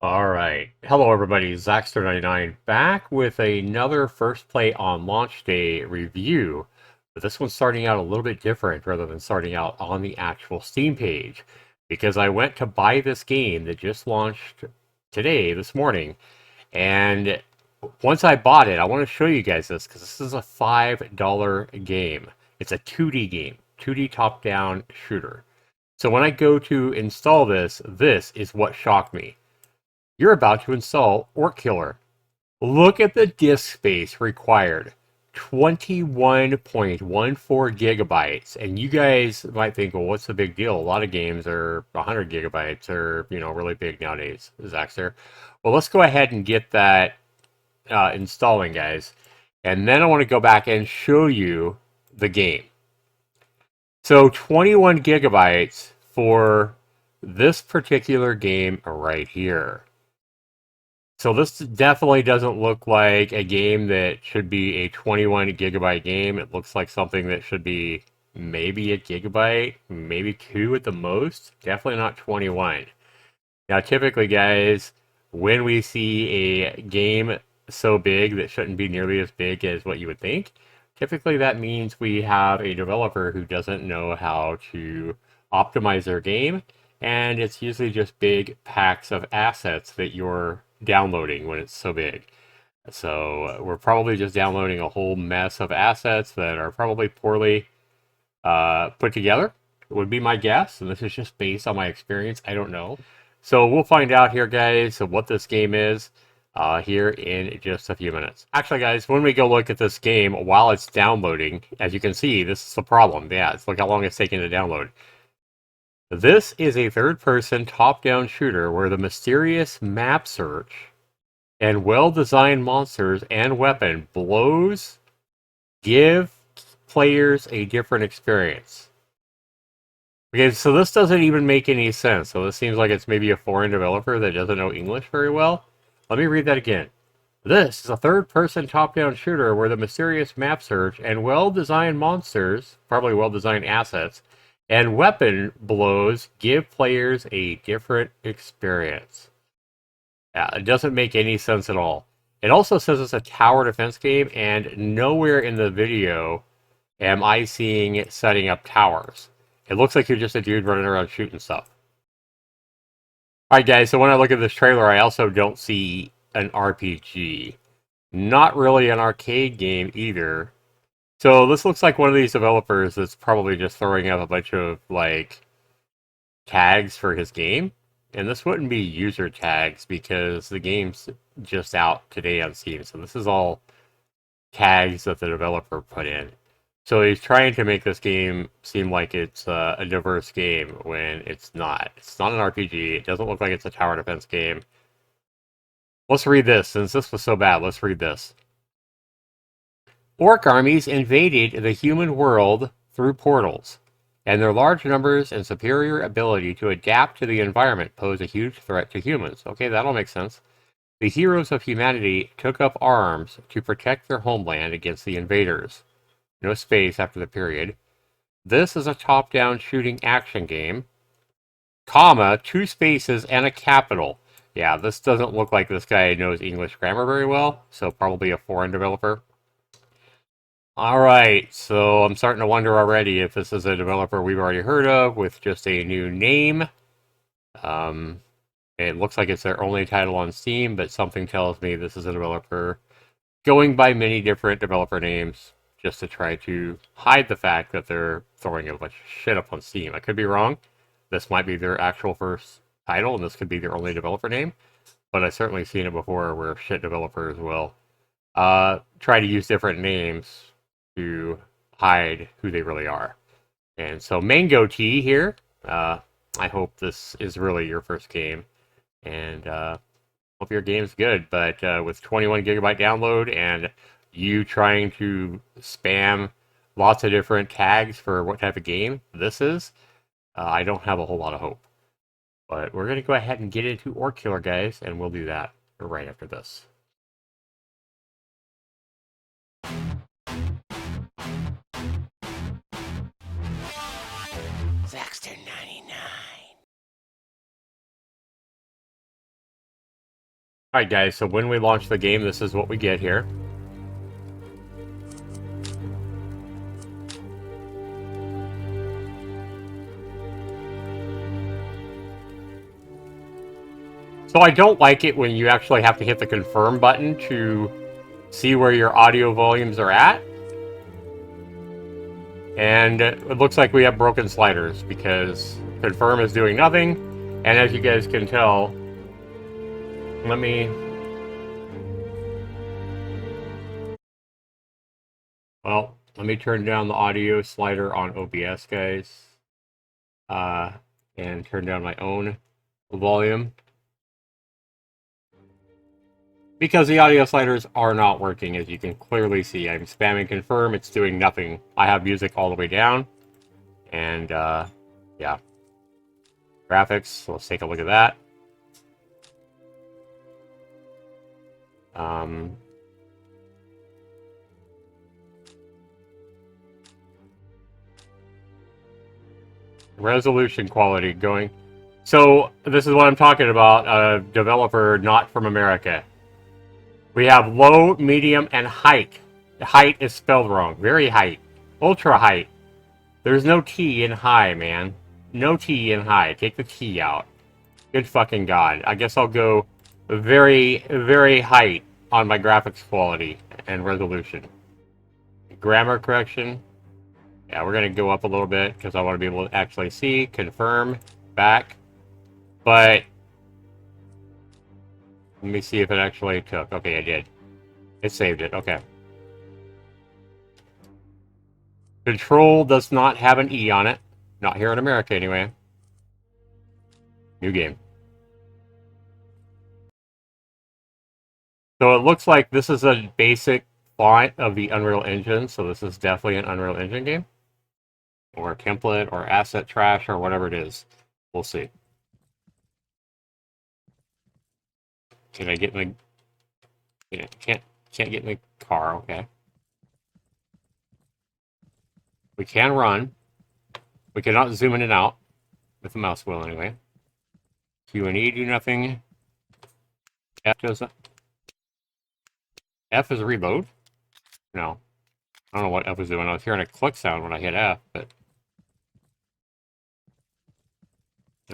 All right. Hello, everybody. Zaxter99 back with another First Play on Launch Day review. But this one's starting out a little bit different rather than starting out on the actual Steam page. Because I went to buy this game that just launched today, this morning. And once I bought it, I want to show you guys this because this is a $5 game. It's a 2D game, 2D top-down shooter. So when I go to install this, this is what shocked me. You're about to install Orc Killer. Look at the disk space required. 21.14 gigabytes. And you guys might think, well, what's the big deal? A lot of games are 100 gigabytes or, really big nowadays, Zaxter. Well, let's go ahead and get that installing, guys. And then I want to go back and show you the game. So 21 gigabytes for this particular game right here. So this definitely doesn't look like a game that should be a 21 gigabyte game. It looks like something that should be maybe a gigabyte, maybe two at the most. Definitely not 21. Now, typically, guys, when we see a game so big that shouldn't be nearly as big as what you would think, typically that means we have a developer who doesn't know how to optimize their game, and it's usually just big packs of assets that you're downloading when it's so big. So we're probably just downloading a whole mess of assets that are probably poorly put together, would be my guess. And this is just based on my experience. I don't know. So we'll find out here, guys, what this game is here in just a few minutes. Actually, guys, when we go look at this game while it's downloading, as you can see, this is the problem. Yeah, look how long it's taking to download. This is a third-person top-down shooter where the mysterious map search and well-designed monsters and weapon blows give players a different experience. Okay, so this doesn't even make any sense. So this seems like it's maybe a foreign developer that doesn't know English very well. Let me read that again. This is a third-person top-down shooter where the mysterious map search and well-designed monsters, probably well-designed assets, and weapon blows give players a different experience. Yeah, it doesn't make any sense at all. It also says it's a tower defense game, and nowhere in the video am I seeing it setting up towers. It looks like you're just a dude running around shooting stuff. Alright guys, so when I look at this trailer, I also don't see an RPG. Not really an arcade game either. So this looks like one of these developers that's probably just throwing up a bunch of, like, tags for his game. And this wouldn't be user tags because the game's just out today on Steam. So this is all tags that the developer put in. So he's trying to make this game seem like it's a diverse game when it's not. It's not an RPG. It doesn't look like it's a tower defense game. Let's read this. Since this was so bad, let's read this. Orc armies invaded the human world through portals, and their large numbers and superior ability to adapt to the environment pose a huge threat to humans. Okay, that'll make sense. The heroes of humanity took up arms to protect their homeland against the invaders. No space after the period. This is a top-down shooting action game, comma, 2 spaces and a capital. Yeah, this doesn't look like this guy knows English grammar very well, so probably a foreign developer. Alright, so I'm starting to wonder already if this is a developer we've already heard of with just a new name. It looks like it's their only title on Steam, but something tells me this is a developer going by many different developer names just to try to hide the fact that they're throwing a bunch of shit up on Steam. I could be wrong. This might be their actual first title, and this could be their only developer name. But I've certainly seen it before where shit developers will try to use different names to hide who they really are. And so Mango Tea here. I hope this is really your first game. And hope your game's good. But with 21 gigabyte download and you trying to spam lots of different tags for what type of game this is, I don't have a whole lot of hope. But we're going to go ahead and get into Orc Killer, guys, and we'll do that right after this. Zaxter 99. Alright guys, so when we launch the game, this is what we get here. So I don't like it when you actually have to hit the confirm button to see where your audio volumes are at. And it looks like we have broken sliders because confirm is doing nothing. And as you guys can tell, let me... Well, let me turn down the audio slider on OBS, guys. And turn down my own volume. Because the audio sliders are not working, as you can clearly see. I'm spamming confirm, it's doing nothing. I have music all the way down. And, yeah. Graphics, so let's take a look at that. Resolution quality going. So, this is what I'm talking about. A developer not from America. We have low, medium, and height. The height is spelled wrong. Very height. Ultra height. There's no T in high, man. No T in high. Take the T out. Good fucking God. I guess I'll go very, very height on my graphics quality and resolution. Grammar correction. Yeah, we're going to go up a little bit because I want to be able to actually see. Confirm. Back. But let me see if it actually took. Okay, it did. It saved it. Okay. Control does not have an E on it. Not here in America, anyway. New game. So it looks like this is a basic font of the Unreal Engine. So this is definitely an Unreal Engine game. Or a template, or asset trash, or whatever it is. We'll see. Can I get in the... Can't get in the car, okay. We can run. We cannot zoom in and out. With the mouse wheel, anyway. Q and E do nothing. F doesn't... F is reload? No. I don't know what F was doing. I was hearing a click sound when I hit F, but...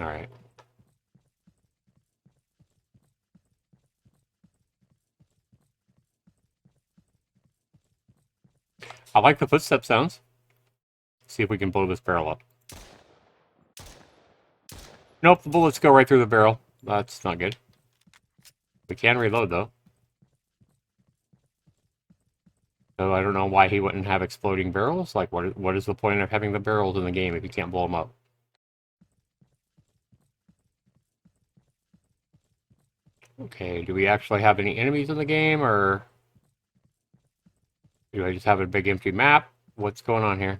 Alright. I like the footstep sounds. Let's see if we can blow this barrel up. Nope, the bullets go right through the barrel. That's not good. We can reload, though. So I don't know why he wouldn't have exploding barrels. Like, what is the point of having the barrels in the game if you can't blow them up? Okay, do we actually have any enemies in the game, or... do I just have a big empty map? What's going on here?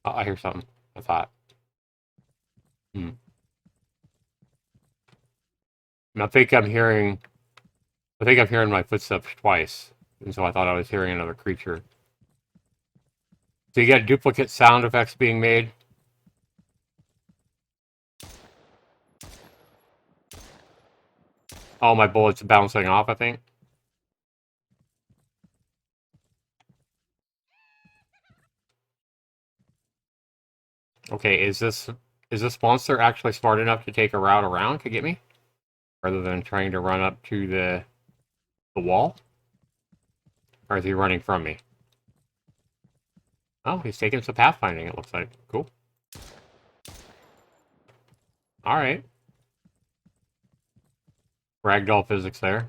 Oh, I hear something. I thought. I think I'm hearing my footsteps twice, and so I thought I was hearing another creature. So you get duplicate sound effects being made. Oh, my bullets bouncing off, I think. Okay, is this monster actually smart enough to take a route around to get me? Rather than trying to run up to the wall? Or is he running from me? Oh, he's taking some pathfinding, it looks like. Cool. Alright. Ragdoll physics there.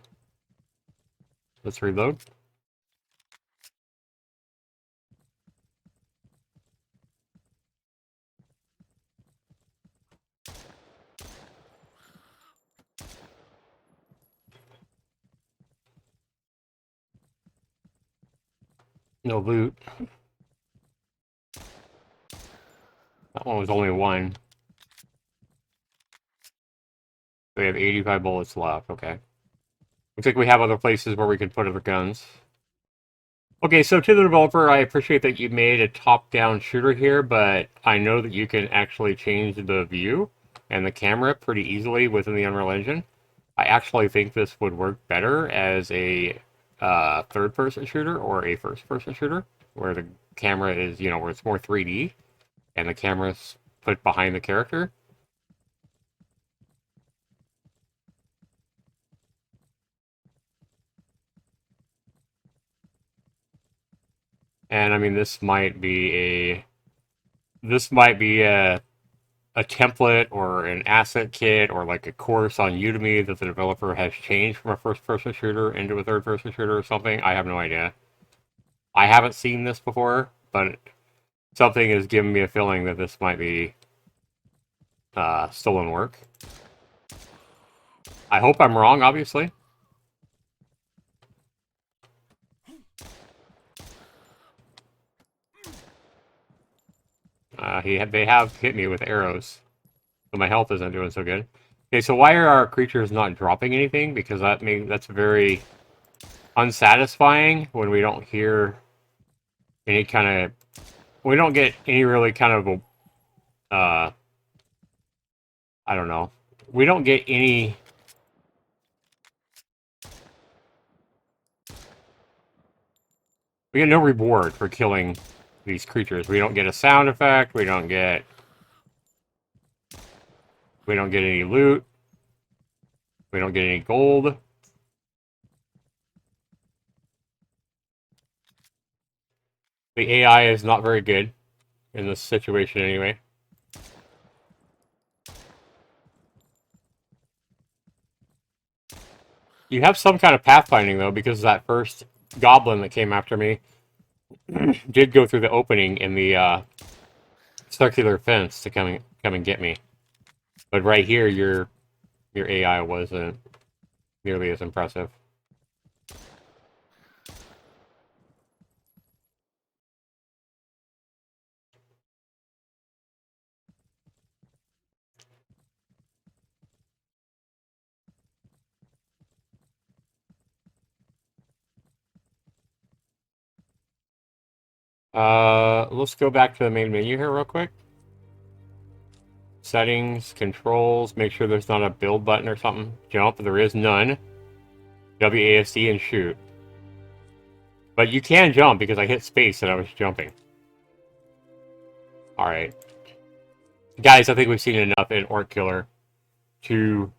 Let's reload. No loot. That one was only one. We have 85 bullets left, okay. Looks like we have other places where we can put other guns. Okay, so to the developer, I appreciate that you made a top-down shooter here, but I know that you can actually change the view. and the camera pretty easily within the Unreal Engine. I actually think this would work better as a third-person shooter or a first-person shooter, where the camera is, where it's more 3D and the camera's put behind the character. And I mean, this might be a template or an asset kit or like a course on Udemy that the developer has changed from a first-person shooter into a third-person shooter or something. I have no idea. I haven't seen this before, but something is giving me a feeling that this might be stolen work. I hope I'm wrong, obviously. They have hit me with arrows, so my health isn't doing so good. Okay, so why are our creatures not dropping anything? Because that's very unsatisfying when we don't hear any kind of... We don't get any really kind of I don't know. We don't get any... We get no reward for killing these creatures. We don't get a sound effect. We don't get any loot. We don't get any gold. The AI is not very good in this situation anyway. You have some kind of pathfinding, though, because that first goblin that came after me did go through the opening in the circular fence to come and get me. But right here, your AI wasn't nearly as impressive. Let's go back to the main menu here real quick. Settings, controls, make sure there's not a build button or something. Jump, there is none. WASD and shoot. But you can jump because I hit space and I was jumping. Alright. Guys, I think we've seen enough in Orc Killer to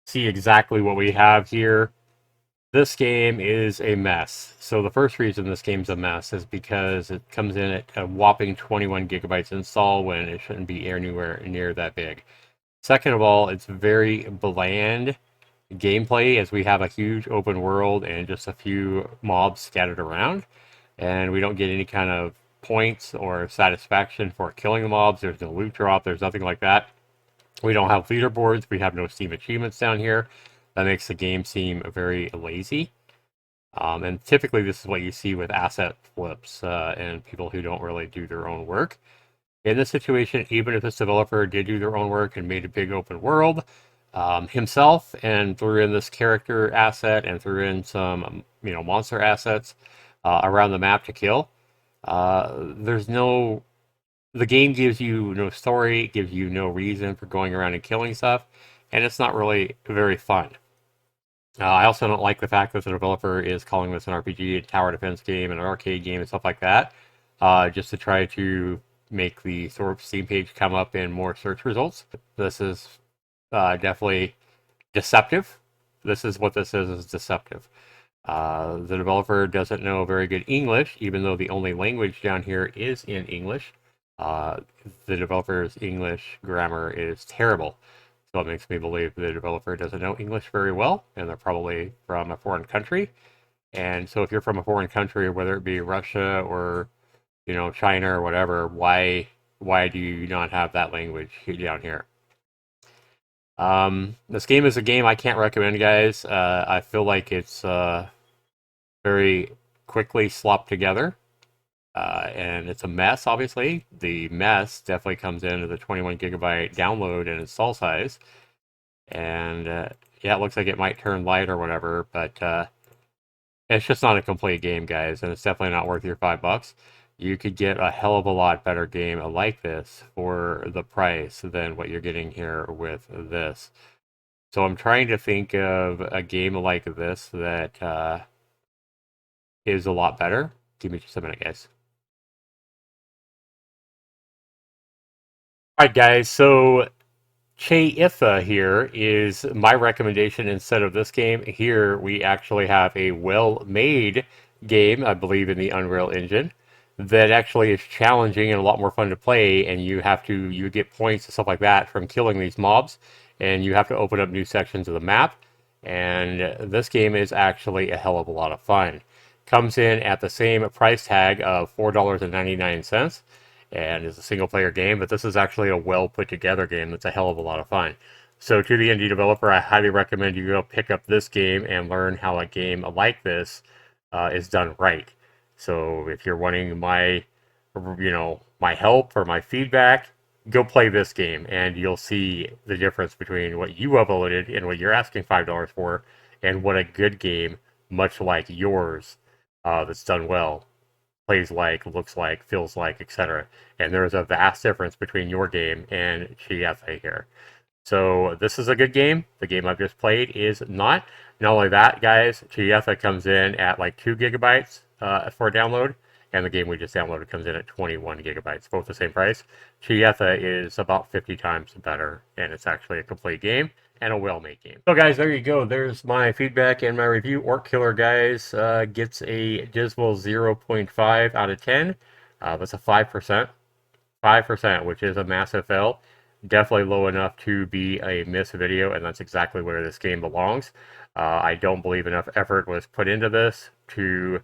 see exactly what we have here. This game is a mess. So the first reason this game's a mess is because it comes in at a whopping 21 gigabytes install when it shouldn't be anywhere near that big. Second of all, it's very bland gameplay as we have a huge open world and just a few mobs scattered around. And we don't get any kind of points or satisfaction for killing the mobs. There's no loot drop. There's nothing like that. We don't have leaderboards. We have no Steam achievements down here. That makes the game seem very lazy. And typically this is what you see with asset flips and people who don't really do their own work. In this situation, even if this developer did do their own work and made a big open world himself and threw in this character asset and threw in some monster assets around the map to kill, the game gives you no story, gives you no reason for going around and killing stuff, and it's not really very fun. I also don't like the fact that the developer is calling this an RPG, a tower defense game, an arcade game, and stuff like that, just to try to make the Steam page come up in more search results. This is definitely deceptive. This is what this is deceptive. The developer doesn't know very good English, even though the only language down here is in English. The developer's English grammar is terrible. So it makes me believe the developer doesn't know English very well, and they're probably from a foreign country. And so if you're from a foreign country, whether it be Russia or China or whatever, why do you not have that language down here? This game is a game I can't recommend, guys. I feel like it's very quickly slopped together. And it's a mess, obviously. The mess definitely comes into the 21 gigabyte download and install size. And yeah, it looks like it might turn light or whatever, but it's just not a complete game, guys, and it's definitely not worth your $5. you could get a hell of a lot better game like this for the price than what you're getting here with this. So I'm trying to think of a game like this that is a lot better. Give me just a minute, guys. All right, guys. So Cheitha here is my recommendation instead of this game. Here we actually have a well-made game, I believe, in the Unreal Engine that actually is challenging and a lot more fun to play. And you get points and stuff like that from killing these mobs, and you have to open up new sections of the map. And this game is actually a hell of a lot of fun. Comes in at the same price tag of $4.99 and is a single player game, but this is actually a well put together game that's a hell of a lot of fun. So, to the indie developer, I highly recommend you go pick up this game and learn how a game like this is done right. So, if you're wanting my help or my feedback, go play this game, and you'll see the difference between what you uploaded and what you're asking $5 for, and what a good game, much like yours, that's done well, plays like, looks like, feels like, etc. And there is a vast difference between your game and Cheitha here. So this is a good game. The game I've just played is not. Not only that, guys, Cheitha comes in at like 2 gigabytes for a download, and the game we just downloaded comes in at 21 gigabytes, both the same price. Cheitha is about 50 times better, and it's actually a complete game and a well-made game. So, guys, there you go. There's my feedback and my review. Orc Killer, guys, gets a dismal 0.5 out of 10. That's a 5%. 5%, which is a massive fail. Definitely low enough to be a miss video, and that's exactly where this game belongs. I don't believe enough effort was put into this to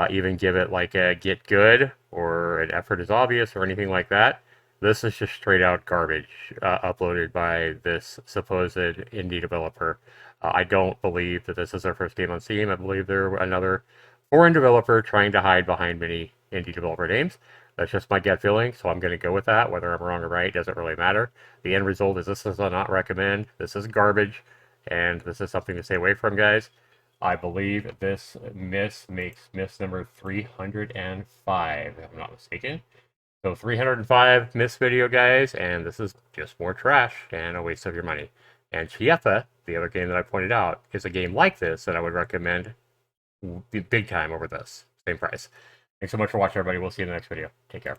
even give it like a get good or an effort is obvious or anything like that. This is just straight out garbage uploaded by this supposed indie developer. I don't believe that this is their first game on Steam. I believe they're another foreign developer trying to hide behind many indie developer names. That's just my gut feeling, so I'm going to go with that. Whether I'm wrong or right doesn't really matter. The end result is this is a not recommend. This is garbage, and this is something to stay away from, guys. I believe this miss makes miss number 305, if I'm not mistaken. So 305 miss video, guys, and this is just more trash and a waste of your money. And Cheitha, the other game that I pointed out, is a game like this that I would recommend big time over this. Same price. Thanks so much for watching, everybody. We'll see you in the next video. Take care.